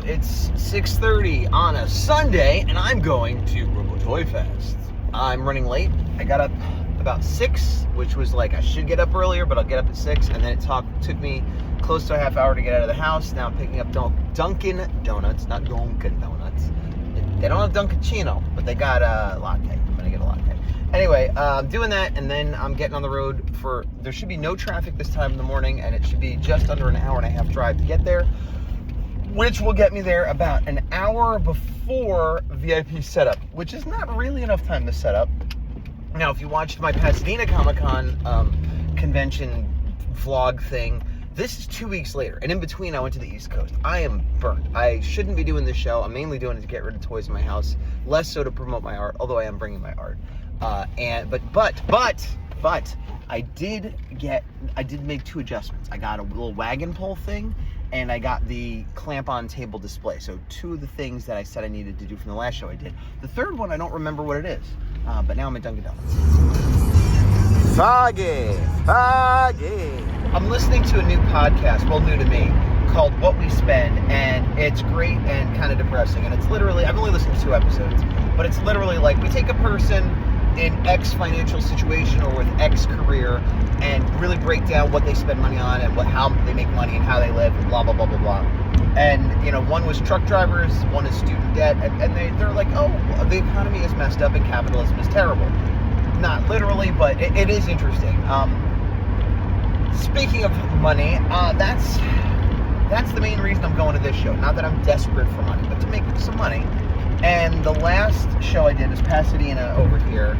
it's 6:30 on a Sunday, and I'm going to Robo Toy Fest. I'm running late. I got up about 6, which was like, I should get up earlier, but I'll get up at 6, and then it took me close to a half hour to get out of the house. Now I'm picking up Dunkin' Donuts, not Dunkin' Donuts. They don't have Dunkaccino, but they got a latte. I'm gonna get a latte. Anyway, I'm doing that, and then I'm getting on the road there should be no traffic this time in the morning, and it should be just under an hour and a half drive to get there, which will get me there about an hour before VIP setup, which is not really enough time to set up. Now, if you watched my Pasadena Comic-Con convention vlog thing, this is 2 weeks later, and in between I went to the East Coast. I am burnt. I shouldn't be doing this show. I'm mainly doing it to get rid of toys in my house, less so to promote my art, although I am bringing my art. But I did make 2 adjustments. I got a little wagon pole thing, and I got the clamp-on table display. So 2 of the things that I said I needed to do from the last show I did. The third one, I don't remember what it is, but now I'm at Dunkin' Donuts. Foggy. I'm listening to a new podcast, well, new to me, called What We Spend, and it's great and kind of depressing. And it's literally, I've only listened to 2 episodes, but it's literally like, we take a person in X financial situation or with X career and really break down what they spend money on and how they make money and how they live and blah, blah, blah, blah, blah. And, one was truck drivers, one is student debt, and they're like, oh, the economy is messed up and capitalism is terrible. Not literally, but it is interesting. Speaking of money, that's the main reason I'm going to this show. Not that I'm desperate for money, but to make some money. And the last show I did was Pasadena over here.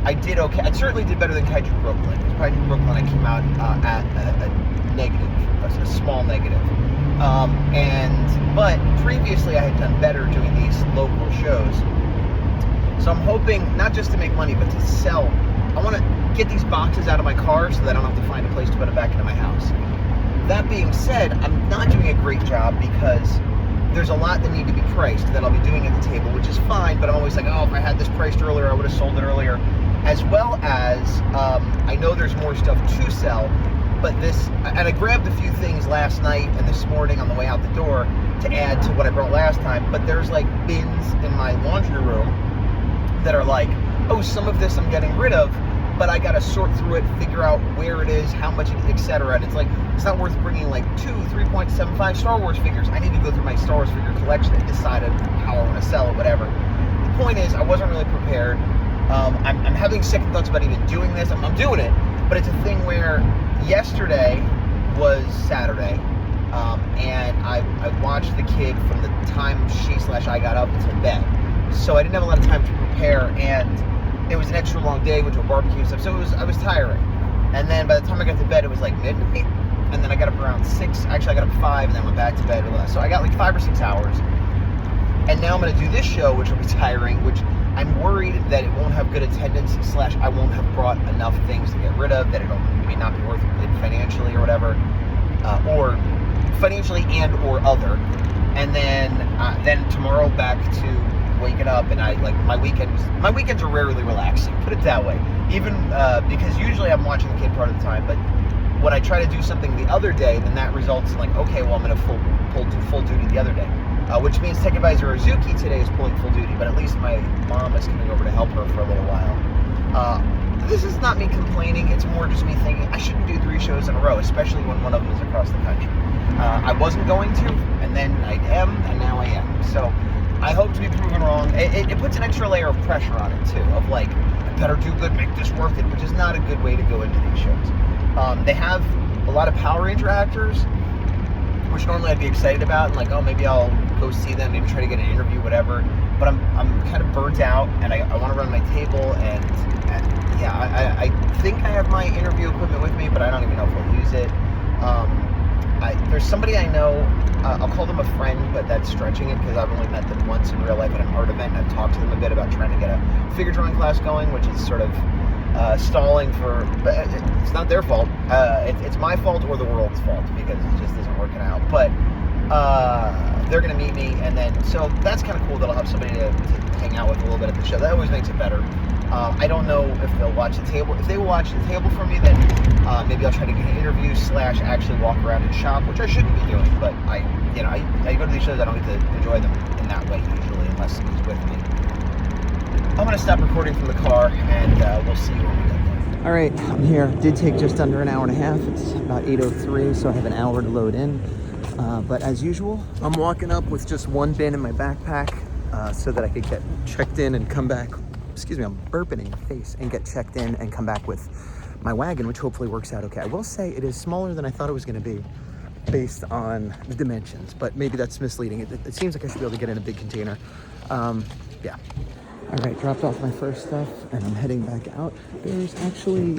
I did okay. I certainly did better than Kaiju Brooklyn. Because Kaiju Brooklyn, I came out at a negative, a small negative. But previously I had done better doing these local shows. So I'm hoping not just to make money, but to sell. I want to get these boxes out of my car so that I don't have to find a place to put them back into my house. That being said, I'm not doing a great job because there's a lot that need to be priced that I'll be doing at the table, which is fine, but I'm always like, oh, if I had this priced earlier, I would have sold it earlier. As well as, I know there's more stuff to sell, but and I grabbed a few things last night and this morning on the way out the door to add to what I brought last time, but there's like bins in my laundry room that are like, oh, some of this I'm getting rid of, but I gotta sort through it, figure out where it is, how much, etc. And it's like, it's not worth bringing like 3.75 Star Wars figures. I need to go through my Star Wars figure collection and decide how I want to sell it, whatever. The point is, I wasn't really prepared. I'm having second thoughts about even doing this. I'm doing it, but it's a thing where yesterday was Saturday, and I watched the kid from the time I got up until bed. So I didn't have a lot of time to prepare, and it was an extra long day, went to a barbecue and stuff, so I was tiring. And then by the time I got to bed, it was like midnight, and then I got up around 6, actually I got up at 5, and then went back to bed. So I got like 5 or 6 hours. And now I'm gonna do this show, which will be tiring, which I'm worried that it won't have good attendance, / I won't have brought enough things to get rid of, that may not be worth it financially or whatever, or financially and or other. And then tomorrow back to waking up, and my weekends are rarely relaxing, put it that way. Even because usually I'm watching the kid part of the time, but when I try to do something the other day, then that results in like, okay, well, I'm gonna do full duty the other day, which means Tech Advisor Azuki today is pulling full duty, but at least my mom is coming over to help her for a little while. This is not me complaining, it's more just me thinking I shouldn't do 3 shows in a row, especially when one of them is across the country. I wasn't going to, and then I am, and now I am. So I hope to be proven wrong. It puts an extra layer of pressure on it too, of like, I better do good, make this worth it, which is not a good way to go into these shows. They have a lot of Power Ranger actors, which normally I'd be excited about, and like, oh, maybe I'll go see them, maybe try to get an interview, whatever. But I'm kind of burnt out, and I want to run my table, and yeah, I think I have my interview equipment with me, but I don't even know if I'll use it. There's somebody I know, I'll call them a friend, but that's stretching it because I've only met them once in real life at an art event, and I've talked to them a bit about trying to get a figure drawing class going, which is sort of stalling but it's not their fault. It's my fault or the world's fault because it just isn't working out. But they're going to meet me, and then, so that's kind of cool that I'll have somebody to hang out with a little bit at the show. That always makes it better. I don't know if they'll watch the table. If they will watch the table for me, then maybe I'll try to get an interview / actually walk around and shop, which I shouldn't be doing. But I go to these shows, I don't get to enjoy them in that way usually, unless he's with me. I'm gonna stop recording from the car, and we'll see you when we get there. All right, I'm here. Did take just under an hour and a half. It's about 8:03, so I have an hour to load in. But as usual, I'm walking up with just one bin in my backpack so that I could get checked in and come back. Excuse me, I'm burping in your face, and get checked in and come back with my wagon, which hopefully works out okay. I will say it is smaller than I thought it was going to be based on the dimensions, but maybe that's misleading. It seems like I should be able to get in a big container. Yeah. All right, dropped off my first stuff, and I'm heading back out. There's actually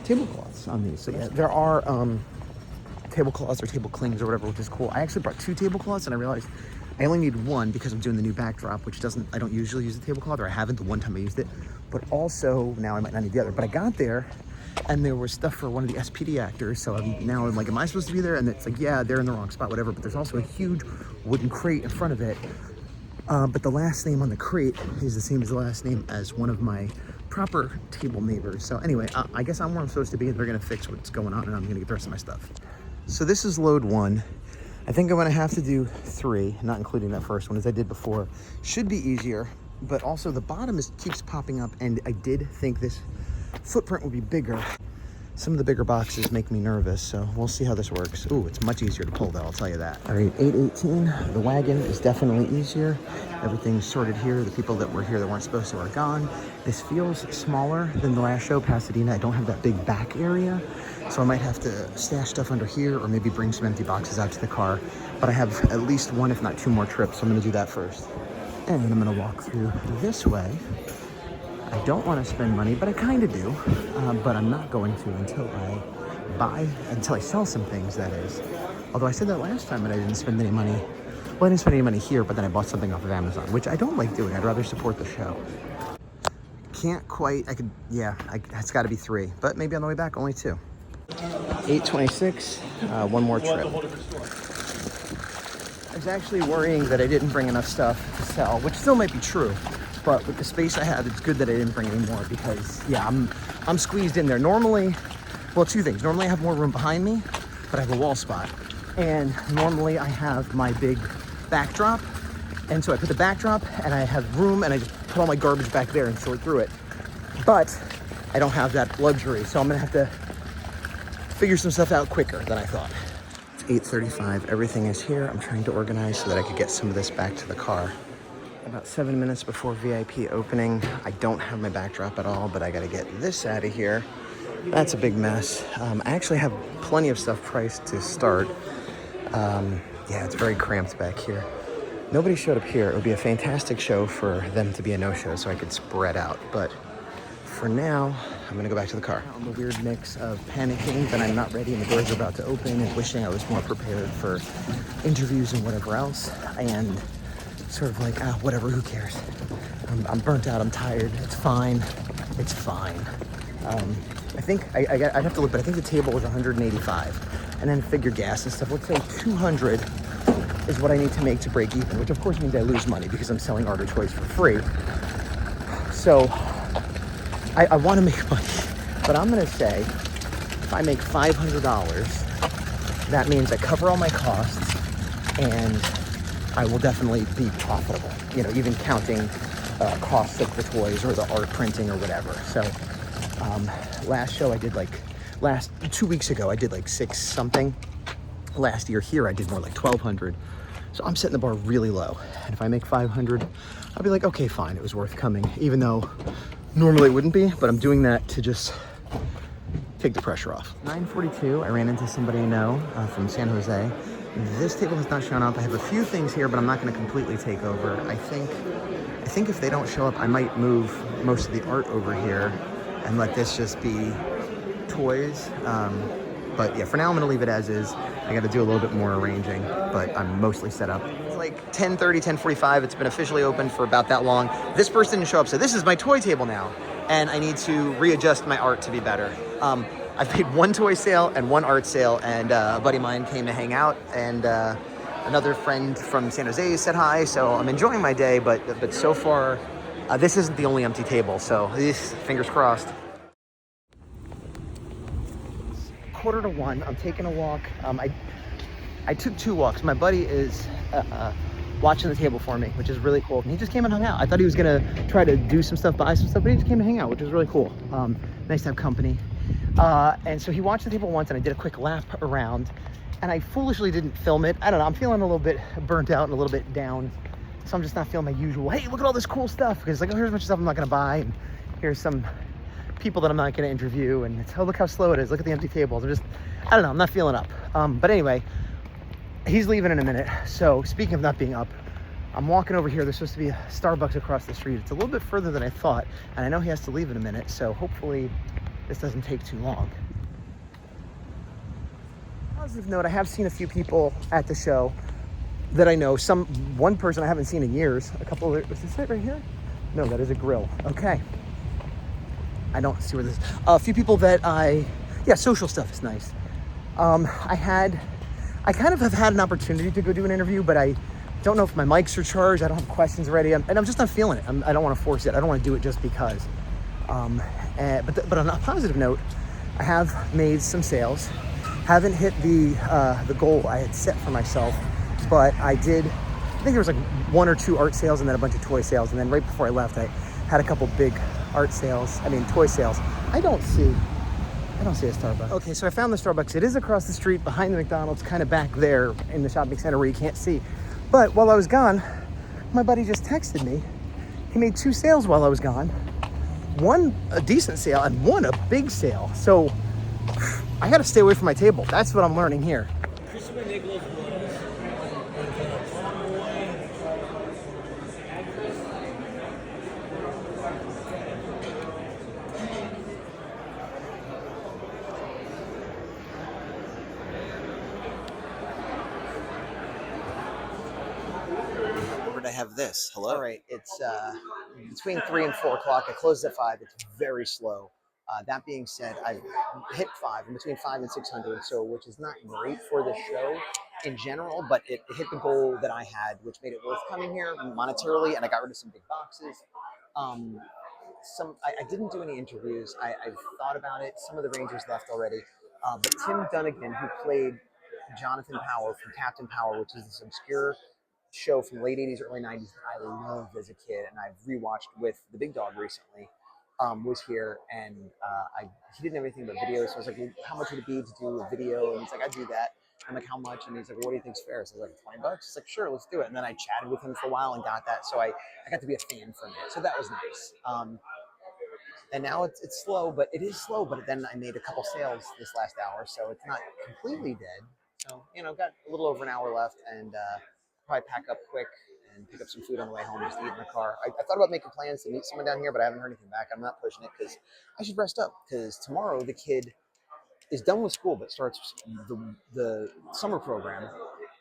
tablecloths on these. So yeah, there are tablecloths or table clings or whatever, which is cool. I actually brought 2 tablecloths, and I realized I only need 1 because I'm doing the new backdrop, which I don't usually use a tablecloth, or I haven't the one time I used it. But also now I might not need the other. But I got there, and there was stuff for one of the SPD actors. So I'm like, am I supposed to be there? And it's like, yeah, they're in the wrong spot, whatever. But there's also a huge wooden crate in front of it. But the last name on the crate is the same as the last name as one of my proper table neighbors. So anyway, I guess I'm where I'm supposed to be, and they're gonna fix what's going on, and I'm gonna get the rest of my stuff. So this is load 1. I think I'm gonna have to do 3, not including that first one, as I did before. Should be easier, but also the bottom keeps popping up, and I did think this footprint would be bigger. Some of the bigger boxes make me nervous, so we'll see how this works. Ooh, it's much easier to pull though, I'll tell you that. All right, 8:18, the wagon is definitely easier. Everything's sorted here. The people that were here that weren't supposed to are gone. This feels smaller than the last show, Pasadena. I don't have that big back area, so I might have to stash stuff under here or maybe bring some empty boxes out to the car. But I have at least 1, if not 2 more trips, so I'm gonna do that first. And I'm gonna walk through this way. I don't want to spend money, but I kind of do. But I'm not going to until I sell some things, that is. Although I said that last time and I didn't spend any money. Well, I didn't spend any money here, but then I bought something off of Amazon, which I don't like doing. I'd rather support the show. Can't quite, it's gotta be 3, but maybe on the way back, only 2. 8:26, 1 more trip. I was actually worrying that I didn't bring enough stuff to sell, which still might be true. But with the space I have, it's good that I didn't bring any more because, yeah, I'm squeezed in there. Normally, well, 2 things. Normally I have more room behind me, but I have a wall spot. And normally I have my big backdrop. And so I put the backdrop and I have room and I just put all my garbage back there and sort through it. But I don't have that luxury. So I'm gonna have to figure some stuff out quicker than I thought. It's 8:35, everything is here. I'm trying to organize so that I could get some of this back to the car. About 7 minutes before VIP opening. I don't have my backdrop at all, but I gotta get this out of here. That's a big mess. I actually have plenty of stuff priced to start. Yeah, it's very cramped back here. Nobody showed up here. It would be a fantastic show for them to be a no-show so I could spread out. But for now, I'm gonna go back to the car. I'm a weird mix of panicking that I'm not ready and the doors are about to open, and wishing I was more prepared for interviews and whatever else. And sort of like, whatever, who cares? I'm burnt out, I'm tired, it's fine. It's fine. I think, I'd have to look, but I think the table was 185. And then figure gas and stuff. Let's say 200 is what I need to make to break even, which of course means I lose money because I'm selling Art of Toys for free. So, I want to make money, but I'm gonna say, if I make $500, that means I cover all my costs, and I will definitely be profitable, you know, even counting costs of the toys or the art printing or whatever. So last show I did 2 weeks ago, I did like 6 something. Last year here, I did more like 1,200. So I'm setting the bar really low. And if I make 500, I'll be like, okay, fine, it was worth coming, even though normally it wouldn't be, but I'm doing that to just take the pressure off. 9:42, I ran into somebody I know from San Jose. This table has not shown up. I have a few things here, but I'm not going to completely take over. I think if they don't show up, I might move most of the art over here and let this just be toys. But yeah, for now I'm going to leave it as is. I got to do a little bit more arranging, but I'm mostly set up. It's like 10:30, 10:45. It's been officially open for about that long. This person didn't show up, so this is my toy table now, and I need to readjust my art to be better. I've made 1 toy sale and 1 art sale, and a buddy of mine came to hang out, and another friend from San Jose said hi, so I'm enjoying my day, but so far This isn't the only empty table, so fingers crossed. 1:45. I'm taking a walk. I took 2 walks. My buddy is watching the table for me, which is really cool. And he just came and hung out. I thought he was gonna try to do some stuff, buy some stuff, but he just came to hang out, which is really cool. Nice to have company. And so he watched the table once, and I did a quick lap around, and I foolishly didn't film it. I don't know, I'm feeling a little bit burnt out and a little bit down, so I'm just not feeling my usual, hey, look at all this cool stuff, because like, oh, here's a bunch of stuff I'm not gonna buy, and here's some people that I'm not gonna interview, and it's, oh, look how slow it is, look at the empty tables. I don't know, I'm not feeling up. But anyway, he's leaving in a minute. So speaking of not being up, I'm walking over here. There's supposed to be a Starbucks across the street. It's a little bit further than I thought, and I know he has to leave in a minute, so hopefully this doesn't take too long. Positive note, I have seen a few people at the show that I know. One person I haven't seen in years. Is this it right here? No, that is a grill. Okay. I don't see where this is. A few people that social stuff is nice. I kind of have had an opportunity to go do an interview, but I don't know if my mics are charged. I don't have questions ready, and I'm just not feeling it. I don't want to force it. I don't want to do it just because. But on a positive note, I have made some sales. Haven't hit the goal I had set for myself, but I did. I think there was like 1 or 2 art sales and then a bunch of toy sales, and then right before I left, I had a couple big toy sales. I don't see a Starbucks. Okay, so I found the Starbucks. It is across the street behind the McDonald's, kind of back there in the shopping center where you can't see. But while I was gone, my buddy just texted me. He made 2 sales while I was gone. One a decent sale and one a big sale. So I gotta stay away from my table. That's what I'm learning here. I have this. Hello. All right. It's between 3 and 4 o'clock. I closed at 5. It's very slow. That being said, I've hit 5. I'm between 5 and 600, so which is not great for the show in general, but it hit the goal that I had, which made it worth coming here monetarily, and I got rid of some big boxes. I didn't do any interviews. I've thought about it. Some of the Rangers left already, but Tim Dunnigan, who played Jonathan Power from Captain Power, which is this obscure show from the late 80s, early 90s that I loved as a kid, and I've rewatched with the big dog recently, was here, and he didn't have anything but videos, so I was like, well, how much would it be to do a video? And he's like, I'd do that. I'm like, how much? And he's like, well, what do you think's fair? So I was like, $20? He's like, sure, let's do it. And then I chatted with him for a while and got that, so I got to be a fan from it, so that was nice. And now it's slow, but it is slow, but then I made a couple sales this last hour, so it's not completely dead. So, got a little over an hour left, and probably pack up quick and pick up some food on the way home, just eat in the car. I thought about making plans to meet someone down here, but I haven't heard anything back. I'm not pushing it because I should rest up, because tomorrow the kid is done with school but starts the summer program,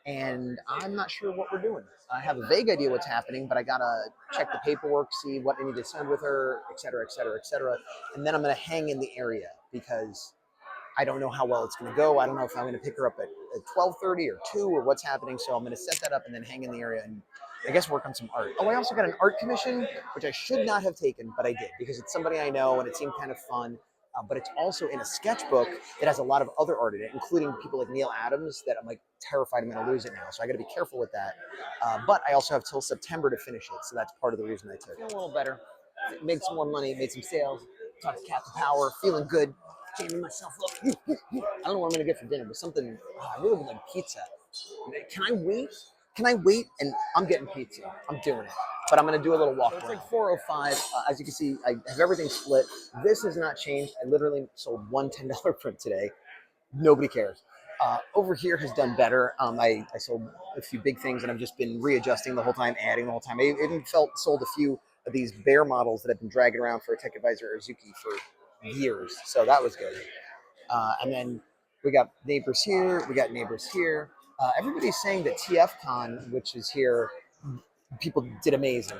and I'm not sure what we're doing. I have a vague idea what's happening, but I gotta check the paperwork, see what I need to send with her, et cetera, et cetera, et cetera. And then I'm gonna hang in the area because I don't know how well it's going to go. I don't know if I'm going to pick her up at 12:30 or 2 or what's happening. So I'm going to set that up and then hang in the area and I guess work on some art. Oh, I also got an art commission, which I should not have taken, but I did because it's somebody I know and it seemed kind of fun. But it's also in a sketchbook that has a lot of other art in it, including people like Neil Adams, that I'm like terrified I'm going to lose it now. So I got to be careful with that. But I also have till September to finish it. So that's part of the reason I took it. Feeling a little better. Made some more money, made some sales, talked to Captain Power, feeling good. Jamming myself up. I don't know what I'm gonna get for dinner, but something. I really would like pizza. Can I wait? And I'm getting pizza. I'm doing it. But I'm gonna do a little walk. So it's like 4:05. As you can see, I have everything split. This has not changed. I literally sold one $10 print today. Nobody cares. Over here has done better. I sold a few big things, and I've just been readjusting the whole time, adding the whole time. I even sold a few of these bear models that I've been dragging around for Tech Advisor Azuki for years, so that was good. And then we got neighbors here, we got neighbors here. Everybody's saying that TFCon, which is here, people did amazing.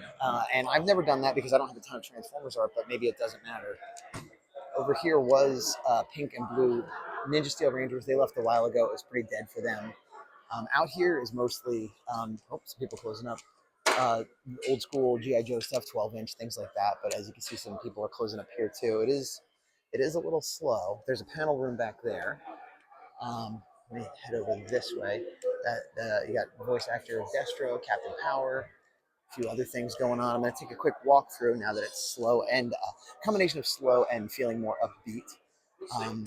And I've never done that because I don't have a ton of Transformers art, but maybe it doesn't matter. Over here was pink and blue Ninja Steel Rangers. They left a while ago. It was pretty dead for them. Out here is mostly, some people closing up. uh, old school GI Joe stuff, 12-inch things like that. But as you can see, some people are closing up here too. It is a little slow. There's a panel room back there. Let me head over this way. You got voice actor Destro, Captain Power, a few other things going on. I'm going to take a quick walk through now that it's slow and combination of slow and feeling more upbeat. Um,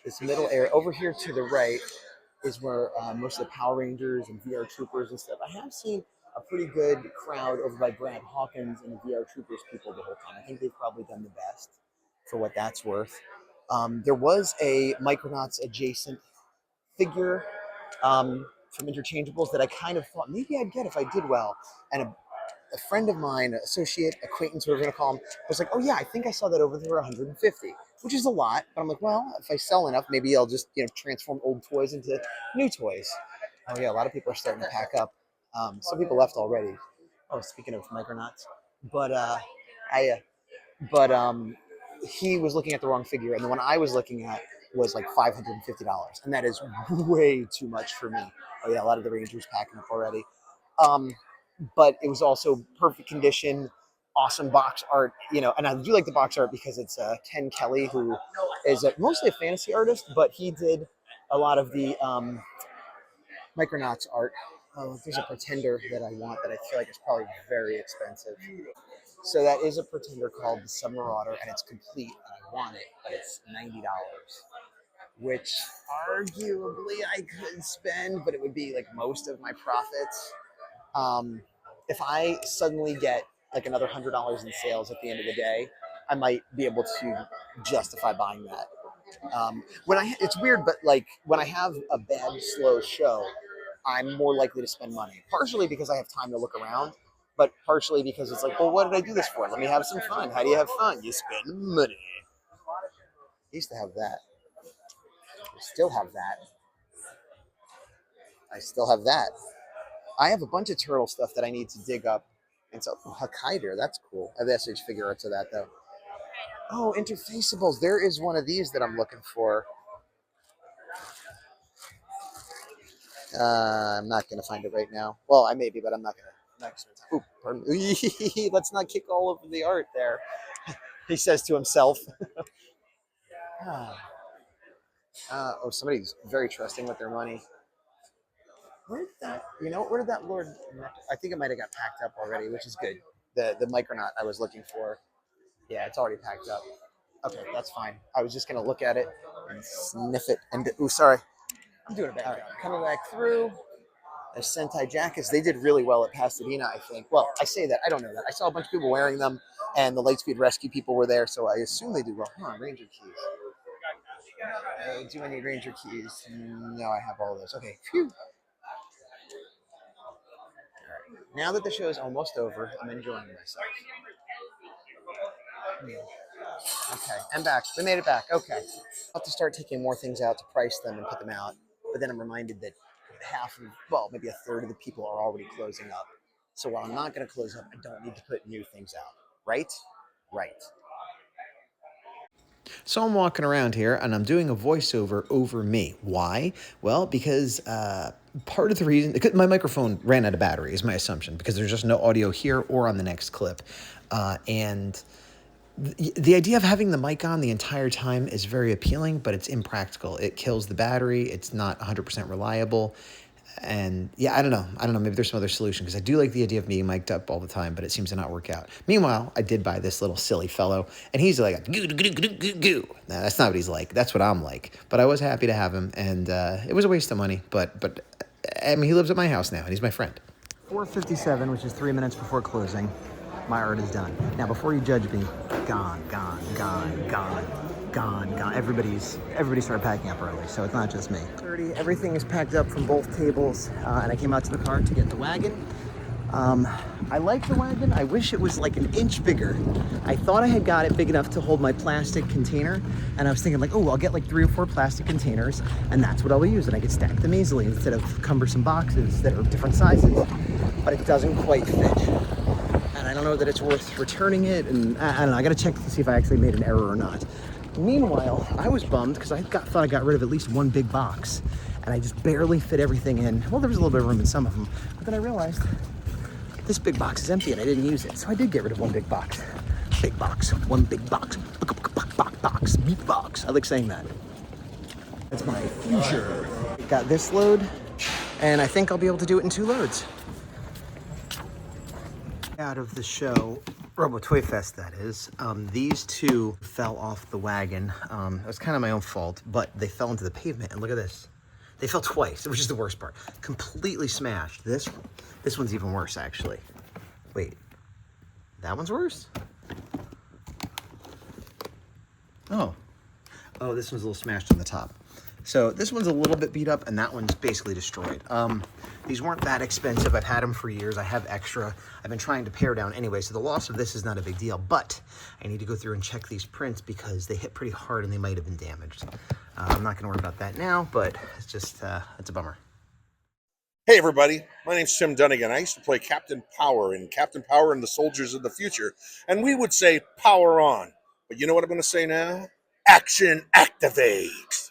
this middle area over here to the right is where most of the Power Rangers and VR Troopers and stuff. I have seen a pretty good crowd over by Brad Hawkins and the VR Troopers people the whole time. I think they've probably done the best for what that's worth. There was a Micronauts adjacent figure from Interchangeables that I kind of thought maybe I'd get if I did well. And a friend of mine, associate, acquaintance, whatever we're going to call him, was like, oh yeah, I think I saw that over there for 150, which is a lot. But I'm like, well, if I sell enough, maybe I'll just, transform old toys into new toys. Oh yeah, a lot of people are starting to pack up. Some people left already. Oh, speaking of Micronauts. But he was looking at the wrong figure, and the one I was looking at was like $550, and that is way too much for me. Oh yeah, a lot of the Rangers packing up already. But it was also perfect condition, awesome box art, and I do like the box art because it's Ken Kelly, who is mostly a fantasy artist, but he did a lot of the Micronauts art. Oh, there's a Pretender that I want that I feel like is probably very expensive. So that is a Pretender called the Submarauder, and it's complete, and I want it, but it's $90, which arguably I could spend, but it would be like most of my profits. If I suddenly get like another $100 in sales at the end of the day, I might be able to justify buying that. It's weird, but like when I have a bad, slow show, I'm more likely to spend money. Partially because I have time to look around, but partially because it's like, well, what did I do this for? Let me have some fun. How do you have fun? You spend money. I used to have that. I still have that. I still have that. I have a bunch of turtle stuff that I need to dig up. And so, Hokkaido, that's cool. I have the SH figure arts of that, though. Oh, Interfaceables. There is one of these that I'm looking for. I'm not going to find it right now. Well, I may be, but I'm not going to. Ooh, pardon me. Let's not kick all over the art there. He says to himself. Somebody's very trusting with their money. Where did that Lord? I think it might have got packed up already, which is good. The Micronaut I was looking for. Yeah, it's already packed up. Okay, that's fine. I was just gonna look at it and sniff it. And sorry, I'm doing a bad job. Coming back through. There's Sentai jackets. They did really well at Pasadena, I think. Well, I say that. I don't know that. I saw a bunch of people wearing them, and the Lightspeed Rescue people were there, so I assume they did well. Ranger keys. Do I need Ranger keys? No, I have all of those. Okay, phew. Now that the show is almost over, I'm enjoying myself. Okay, I'm back. We made it back. Okay. I'll have to start taking more things out to price them and put them out. But then I'm reminded that maybe a third of the people are already closing up. So while I'm not going to close up, I don't need to put new things out. Right? Right. So I'm walking around here and I'm doing a voiceover over me. Why? Well, because part of the reason, my microphone ran out of battery is my assumption, because there's just no audio here or on the next clip. And the idea of having the mic on the entire time is very appealing, but it's impractical. It kills the battery. It's not 100% reliable. And yeah, I don't know. Maybe there's some other solution, because I do like the idea of being mic'd up all the time, but it seems to not work out. Meanwhile, I did buy this little silly fellow, and he's like, goo, goo, goo, goo, goo. Nah, that's not what he's like. That's what I'm like. But I was happy to have him, and it was a waste of money. But I mean, he lives at my house now, and he's my friend. 4:57, which is 3 minutes before closing. My art is done. Now, before you judge me, gone. Everybody started packing up early, so it's not just me. 30. Everything is packed up from both tables, and I came out to the car to get the wagon. I like the wagon. I wish it was like an inch bigger. I thought I had got it big enough to hold my plastic container, and I was thinking like, oh, I'll get like 3 or 4 plastic containers, and that's what I'll use, and I could stack them easily instead of cumbersome boxes that are different sizes. But it doesn't quite fit. And I don't know that it's worth returning it, and I don't know, I gotta check to see if I actually made an error or not. Meanwhile, I was bummed because I thought I got rid of at least one big box, and I just barely fit everything in. Well, there was a little bit of room in some of them, but then I realized this big box is empty and I didn't use it. So I did get rid of one big box. Big box, one big box, box, meat box. I like saying that. That's my future. Got this load, and I think I'll be able to do it in 2 loads. Out of the show, Robo Toy Fest that is, these 2 fell off the wagon. It was kind of my own fault, but they fell into the pavement, and look at this. They fell twice, which is the worst part. Completely smashed. This one's even worse, actually. Wait, that one's worse? Oh, this one's a little smashed on the top. So this one's a little bit beat up and that one's basically destroyed. These weren't that expensive. I've had them for years. I have extra. I've been trying to pare down anyway, so the loss of this is not a big deal, but I need to go through and check these prints because they hit pretty hard and they might have been damaged. I'm not gonna worry about that now, but it's just, it's a bummer. Hey everybody, my name's Tim Dunnigan. I used to play Captain Power in Captain Power and the Soldiers of the Future, and we would say power on. But you know what I'm gonna say now? Action activate!